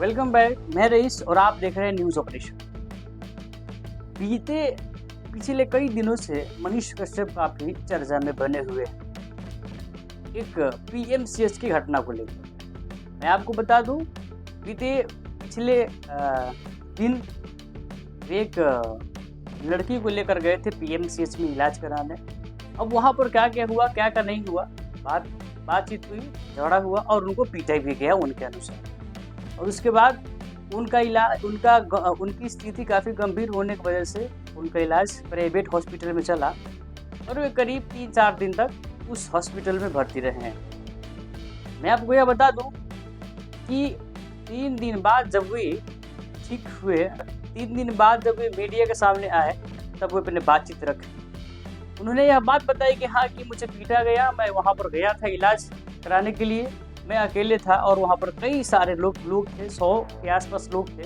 Welcome back. मैं rice और आप देख रहे हैं न्यूज़ ऑपरेशन। बीते पिछले कई दिनों से मनीष कश्यप काफ़ी चर्चा में बने हुए हैं एक पीएमसीएच की घटना को लेकर। मैं आपको बता दूं, बीते पिछले दिन एक लड़की को लेकर गए थे पीएमसीएच में इलाज कराने। अब वहाँ पर क्या क्या हुआ, क्या क्या नहीं हुआ, बातचीत हुई, झगड़ा हुआ और उनको पीटा भी गया उनके अनुसार। और उसके बाद उनकी स्थिति काफ़ी गंभीर होने की वजह से उनका इलाज प्राइवेट हॉस्पिटल में चला और वे करीब 3-4 दिन तक उस हॉस्पिटल में भर्ती रहे हैं। मैं आपको यह बता दूं कि 3 दिन बाद जब वे ठीक हुए, 3 दिन बाद जब वे मीडिया के सामने आए, तब वे अपने बातचीत रखे। उन्होंने यह बात बताई कि हाँ, कि मुझे पीटा गया, मैं वहाँ पर गया था इलाज कराने के लिए, मैं अकेले था और वहाँ पर कई सारे लोग थे, 100 के आसपास लोग थे,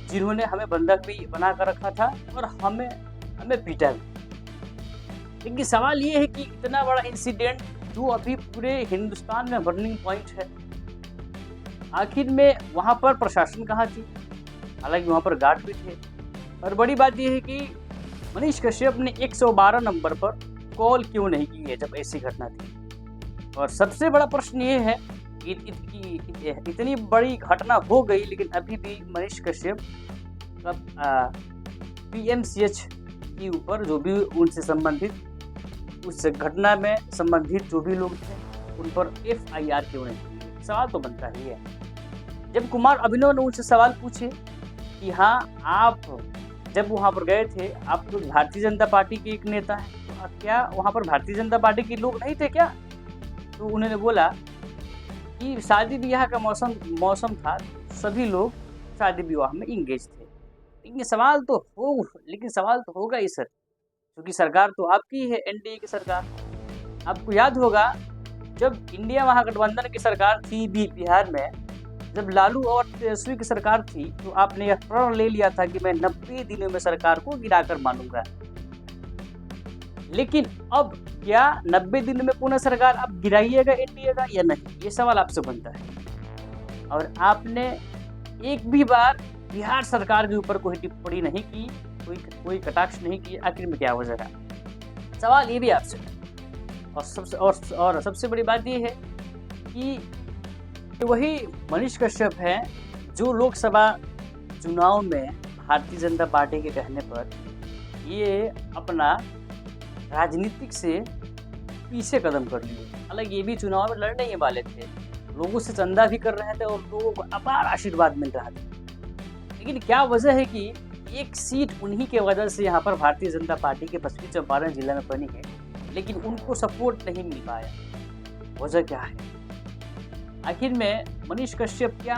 जिन्होंने हमें बंधक भी बना कर रखा था और हमें पीटा भी। लेकिन सवाल ये है कि इतना बड़ा इंसिडेंट जो अभी पूरे हिंदुस्तान में बर्निंग पॉइंट है, आखिर में वहाँ पर प्रशासन कहाँ थी? हालांकि वहाँ पर गार्ड भी थे। और बड़ी बात यह है कि मनीष कश्यप ने 112 नंबर पर कॉल क्यों नहीं की है जब ऐसी घटना थी। और सबसे बड़ा प्रश्न ये है कि इतनी बड़ी घटना हो गई, लेकिन अभी भी मनीष कश्यप पीएमसीएच के ऊपर जो भी उनसे संबंधित, उस घटना में संबंधित जो भी लोग थे, उन पर FIR क्यों नहीं? सवाल तो बनता ही है। जब कुमार अभिनव ने उनसे सवाल पूछे कि हाँ, आप जब वहाँ पर गए थे, आप तो भारतीय जनता पार्टी के एक नेता हैं, तो क्या वहाँ पर भारतीय जनता पार्टी के लोग नहीं थे क्या? तो उन्होंने बोला कि शादी ब्याह का मौसम था, सभी लोग शादी विवाह में इंगेज थे। लेकिन सवाल तो होगा ही सर, क्योंकि सरकार तो आपकी है, एनडीए की सरकार। आपको याद होगा जब इंडिया महागठबंधन की सरकार थी भी बिहार में, जब लालू और तेजस्वी की सरकार थी, तो आपने यह प्रण ले लिया था कि मैं 90 दिनों में सरकार को गिराकर मानूंगा। लेकिन अब क्या 90 दिन में पुनः सरकार आप गिराइएगा एनडीए का या नहीं? ये सवाल आपसे बनता है। और आपने एक भी बार बिहार सरकार के ऊपर कोई टिप्पणी नहीं की, कोई कटाक्ष नहीं की। आखिर में क्या वजह है? सवाल ये भी आपसे। और सबसे बड़ी बात ये है कि वही मनीष कश्यप हैं जो लोकसभा चुनाव में भारतीय जनता पार्टी के कहने पर ये अपना राजनीतिक से पीछे कदम कर लिए। हालांकि ये भी चुनाव में लड़ने ही वाले थे, लोगों से चंदा भी कर रहे थे और लोगों को अपार आशीर्वाद मिल रहा था। लेकिन क्या वजह है कि एक सीट उन्हीं के वजह से यहाँ पर भारतीय जनता पार्टी के पश्चिमी चंपारण जिला में बनी है, लेकिन उनको सपोर्ट नहीं मिल पाया। वजह क्या है? आखिर में मनीष कश्यप क्या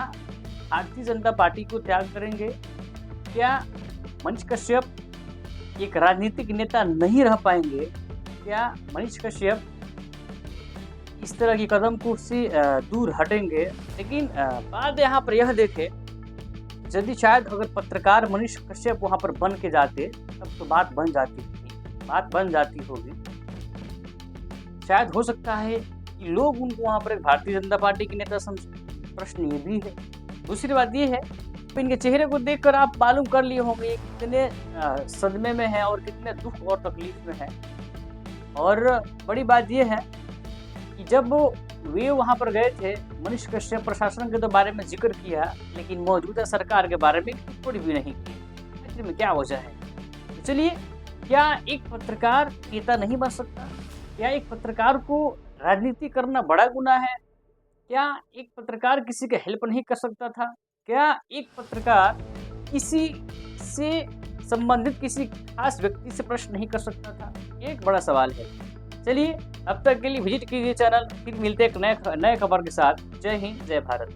भारतीय जनता पार्टी को त्याग करेंगे? क्या मनीष कश्यप एक राजनीतिक नेता नहीं रह पाएंगे? क्या मनीष कश्यप इस तरह की कदम को से दूर हटेंगे? लेकिन बात यहाँ पर यह देखें, यदि शायद अगर पत्रकार मनीष कश्यप वहाँ पर बन के जाते, तब तो बात बन जाती होगी। शायद हो सकता है कि लोग उनको वहाँ पर एक भारतीय जनता पार्टी के नेता समझे। प्रश्न ये भी है। दूसरी बात ये है, इनके चेहरे को देखकर आप मालूम कर लिए होंगे कितने सदमे में है और कितने दुख और तकलीफ में है। और बड़ी बात यह है कि जब वे वहां पर गए थे, मनीष कश्यप प्रशासन के तो बारे में जिक्र किया, लेकिन मौजूदा सरकार के बारे में टिप्पणी भी नहीं की। आखिर में क्या वजह है? तो चलिए, क्या एक पत्रकार नेता नहीं बन सकता? क्या एक पत्रकार को राजनीति करना बड़ा गुनाह है? क्या एक पत्रकार किसी का हेल्प नहीं कर सकता था? क्या एक पत्रकार किसी से संबंधित किसी खास व्यक्ति से प्रश्न नहीं कर सकता था? एक बड़ा सवाल है। चलिए, अब तक के लिए विजिट कीजिए चैनल। फिर मिलते हैं एक नए खबर के साथ। जय हिंद, जय भारत।